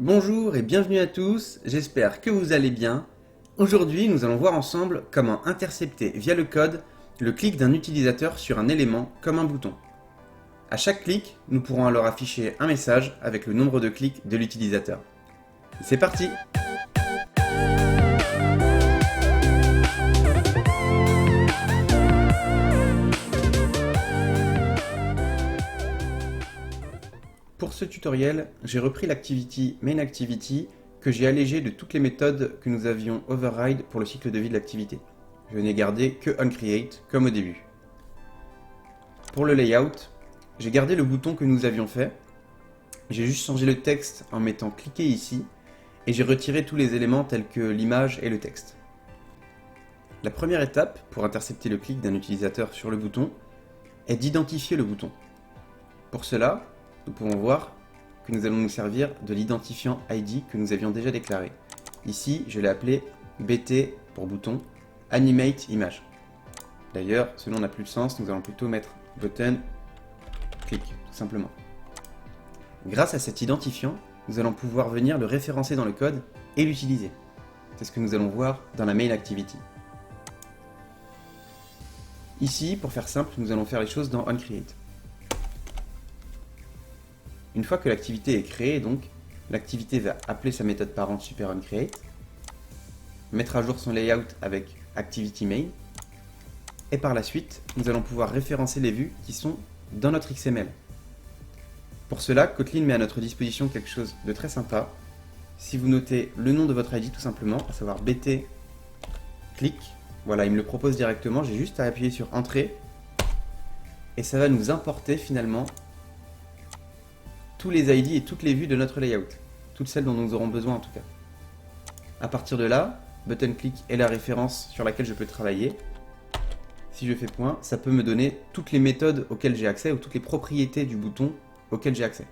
Bonjour et bienvenue à tous, j'espère que vous allez bien. Aujourd'hui, nous allons voir ensemble comment intercepter via le code le clic d'un utilisateur sur un élément comme un bouton. À chaque clic, nous pourrons alors afficher un message avec le nombre de clics de l'utilisateur. C'est parti! Pour ce tutoriel, j'ai repris l'activity MainActivity que j'ai allégé de toutes les méthodes que nous avions override pour le cycle de vie de l'activité. Je n'ai gardé que onCreate comme au début. Pour le layout, j'ai gardé le bouton que nous avions fait. J'ai juste changé le texte en mettant cliquer ici et j'ai retiré tous les éléments tels que l'image et le texte. La première étape pour intercepter le clic d'un utilisateur sur le bouton est d'identifier le bouton. Pour cela, nous pouvons voir que nous allons nous servir de l'identifiant ID que nous avions déjà déclaré. Ici, je l'ai appelé BT pour bouton, Animate Image. D'ailleurs, ce nom n'a plus de sens, nous allons plutôt mettre button click, tout simplement. Grâce à cet identifiant, nous allons pouvoir venir le référencer dans le code et l'utiliser. C'est ce que nous allons voir dans la main activity. Ici, pour faire simple, nous allons faire les choses dans onCreate. Une fois que l'activité est créée, donc, l'activité va appeler sa méthode parente super onCreate, mettre à jour son layout avec ActivityMain, et par la suite, nous allons pouvoir référencer les vues qui sont dans notre XML. Pour cela, Kotlin met à notre disposition quelque chose de très sympa. Si vous notez le nom de votre ID tout simplement, à savoir bt click, voilà, il me le propose directement, j'ai juste à appuyer sur Entrée, et ça va nous importer finalement tous les ID et toutes les vues de notre layout, toutes celles dont nous aurons besoin en tout cas. À partir de là, button click est la référence sur laquelle je peux travailler. Si je fais point, ça peut me donner toutes les méthodes auxquelles j'ai accès ou toutes les propriétés du bouton auxquelles j'ai accès.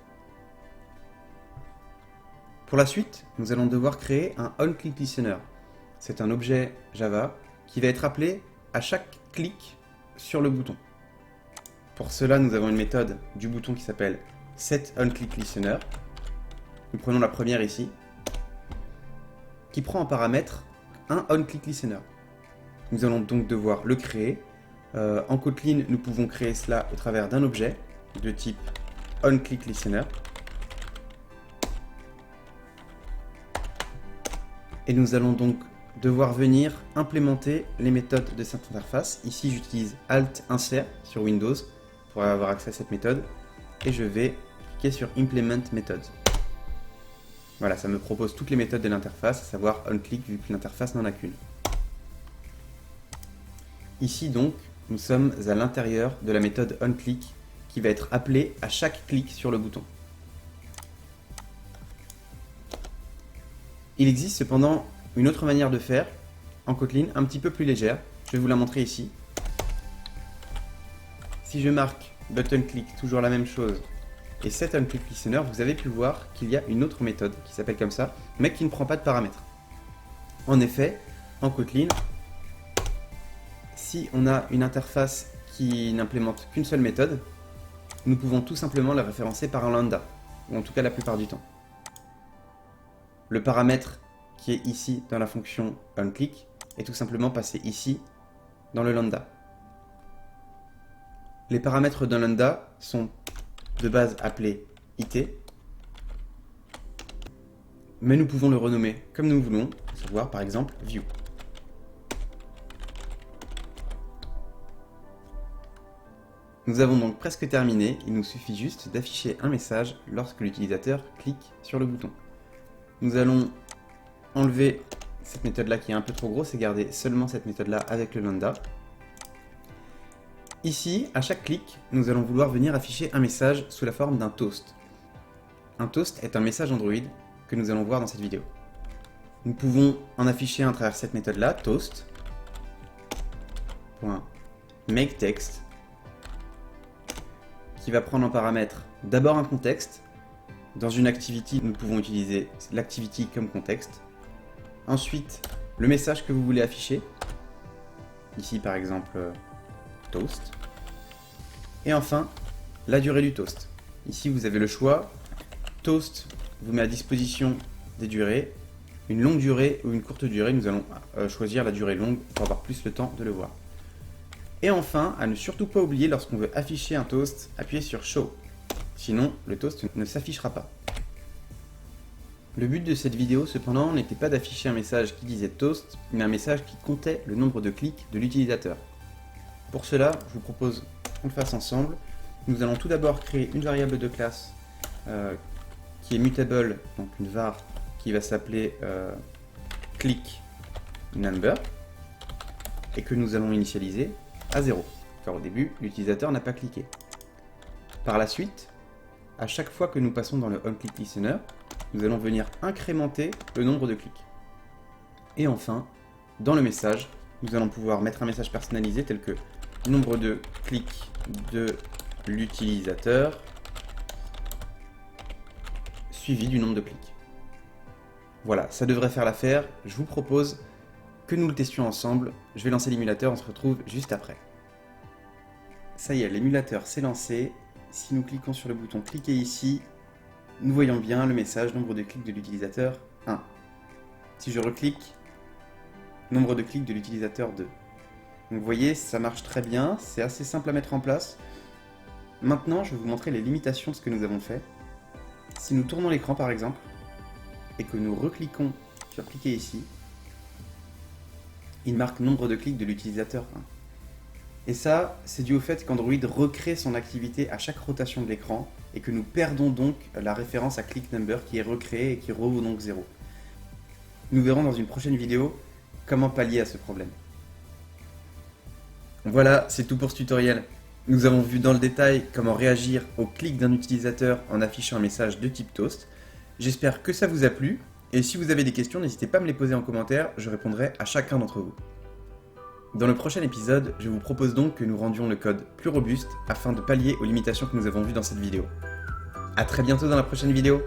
Pour la suite, nous allons devoir créer un onClickListener. C'est un objet Java qui va être appelé à chaque clic sur le bouton. Pour cela, nous avons une méthode du bouton qui s'appelle setOnClickListener. Nous prenons la première ici, qui prend en paramètre un onClickListener. Nous allons donc devoir le créer. En Kotlin, nous pouvons créer cela au travers d'un objet de type onClickListener. Et nous allons donc devoir venir implémenter les méthodes de cette interface. Ici, j'utilise Alt Insert sur Windows pour avoir accès à cette méthode. Et je vais cliquer sur Implement Methods. Voilà, ça me propose toutes les méthodes de l'interface, à savoir onClick vu que l'interface n'en a qu'une. Ici donc, nous sommes à l'intérieur de la méthode onClick qui va être appelée à chaque clic sur le bouton. Il existe cependant une autre manière de faire en Kotlin, un petit peu plus légère. Je vais vous la montrer ici. Si je marque button click, toujours la même chose, et setOnClickListener, vous avez pu voir qu'il y a une autre méthode qui s'appelle comme ça, mais qui ne prend pas de paramètres. En effet, en Kotlin, si on a une interface qui n'implémente qu'une seule méthode, nous pouvons tout simplement la référencer par un lambda, ou en tout cas la plupart du temps. Le paramètre qui est ici dans la fonction onClick est tout simplement passé ici dans le lambda. Les paramètres d'un lambda sont de base appelés it, mais nous pouvons le renommer comme nous voulons, à savoir par exemple view. Nous avons donc presque terminé, il nous suffit juste d'afficher un message lorsque l'utilisateur clique sur le bouton. Nous allons enlever cette méthode-là qui est un peu trop grosse et garder seulement cette méthode-là avec le lambda. Ici, à chaque clic, nous allons vouloir venir afficher un message sous la forme d'un toast. Un toast est un message Android que nous allons voir dans cette vidéo. Nous pouvons en afficher un à travers cette méthode-là, toast.makeText, qui va prendre en paramètre d'abord un contexte. Dans une activity, nous pouvons utiliser l'activity comme contexte. Ensuite, le message que vous voulez afficher. Ici, par exemple, toast. Et enfin, la durée du toast. Ici, vous avez le choix toast vous met à disposition des durées, une longue durée ou une courte durée. Nous allons choisir la durée longue pour avoir plus le temps de le voir. Et enfin, à ne surtout pas oublier, lorsqu'on veut afficher un toast, appuyez sur Show. Sinon, le toast ne s'affichera pas. Le but de cette vidéo, cependant, n'était pas d'afficher un message qui disait toast, mais un message qui comptait le nombre de clics de l'utilisateur. Pour cela, je vous propose qu'on le fasse ensemble. Nous allons tout d'abord créer une variable de classe qui est mutable, donc une var qui va s'appeler click number, et que nous allons initialiser à 0, car au début, l'utilisateur n'a pas cliqué. Par la suite, à chaque fois que nous passons dans le onClickListener, nous allons venir incrémenter le nombre de clics. Et enfin, dans le message, nous allons pouvoir mettre un message personnalisé tel que nombre de clics de l'utilisateur suivi du nombre de clics. Voilà, ça devrait faire l'affaire. Je vous propose que nous le testions ensemble. Je vais lancer l'émulateur, on se retrouve juste après. Ça y est, l'émulateur s'est lancé. Si nous cliquons sur le bouton cliquer ici, nous voyons bien le message nombre de clics de l'utilisateur 1. Si je reclique, nombre de clics de l'utilisateur 2. Donc vous voyez, ça marche très bien, c'est assez simple à mettre en place. Maintenant, je vais vous montrer les limitations de ce que nous avons fait. Si nous tournons l'écran par exemple, et que nous recliquons sur cliquer ici, il marque nombre de clics de l'utilisateur 1. Et ça, c'est dû au fait qu'Android recrée son activité à chaque rotation de l'écran et que nous perdons donc la référence à click number qui est recréée et qui revaut donc 0. Nous verrons dans une prochaine vidéo comment pallier à ce problème. Voilà, c'est tout pour ce tutoriel. Nous avons vu dans le détail comment réagir au clic d'un utilisateur en affichant un message de type toast. J'espère que ça vous a plu, et si vous avez des questions, n'hésitez pas à me les poser en commentaire, je répondrai à chacun d'entre vous. Dans le prochain épisode, je vous propose donc que nous rendions le code plus robuste afin de pallier aux limitations que nous avons vues dans cette vidéo. A très bientôt dans la prochaine vidéo.